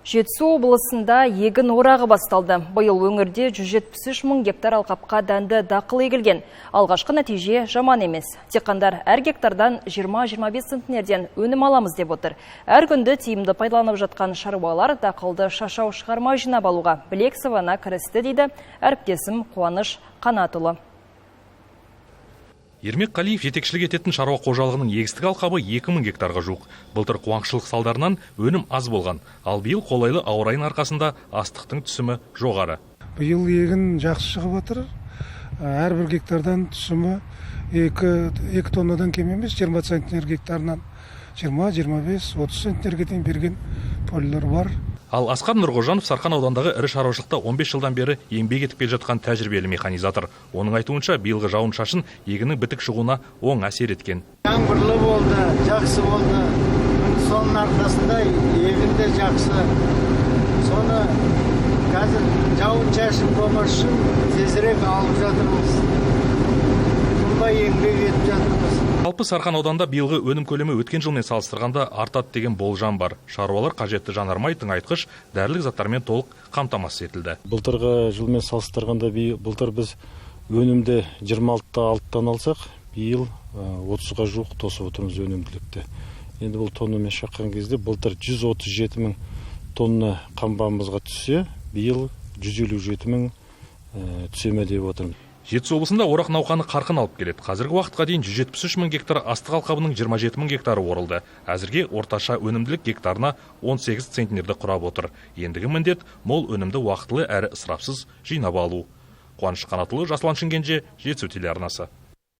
Жетісу облысында егін орағы басталды. Биыл өңірде 173 мың гектар алқапқа дәнді дақыл егілген. Алғашқы нәтиже жаман емес. Диқандар әр гектардан 20-25 центнерден өнім аламыз деп отыр. Әр күнді тиімді пайдаланып жатқан шаруалар дақылды шашау шығармай жинап алуға білек сыбана кірісті дейді әріптесім Қуаныш Қанатұлы. Ермек Қалиев жетекшілік ететін шаруа қожалығының егістік алқабы 2000 гектарға жуық. Былтыр қуаңшылық салдарынан өнім аз болған. Ал биыл қолайлы ауа райының арқасында астықтың түсімі жоғары. Биыл егін жақсы шығып отыр. Әрбір гектардан түсімі 2 тоннадан кем емес, 20 центнер гектарынан 20-25-30 центнерге дейін берген полилар бар. Ал Асқар Нұрғожанов Сарқан аудандағы ірі шаруашылықта 15 жылдан бері еңбек етіп келе жатқан тәжірибелі механизатор. Оның айтуынша, биылғы жауын шашын егіннің бітік шығуына оң әсер еткен. Жаңбырлы болды, жақсы болды. Соның арқасында егін де жақсы. Соны қазір жауын шашын болмас үшін тезірек алып жатырмыз. Бұндай еңбек етіп жатырмыз. Жалпы Сарқан ауданында биылғы өнім көлемі өткен жылмен салыстырғанда артады деген болжам бар. Шаруалар қажетті жанармай, тыңайтқыш, дәрілік заттармен толық қамтамасыз етілді. Былтырғы жылмен салыстырғанда былтыр біз өнімді 26-6-тан алсақ, биыл 30-ға жуық тосып отырмыз өнімділікті. Енді бұл тоннамен шаққан кезде былтыр 137 мың тонна қамбамызға түссе, биыл 157 мың түсеме деп отырмыз. Жетісу облысында орақ науқаны қарқын алып келеді. Қазіргі уақытқа дейін 173 мың гектар астық алқабының 27 мың гектары орылды. Әзірге орташа өнімділік гектарына 18 центнерді құрап отыр. Ендігі міндет мол өнімді уақытылы әрі ысырапсыз жинап алу. Қуаныш Қанатұлы, Жасұлан Шымкенже, Жетісу телеарнасы.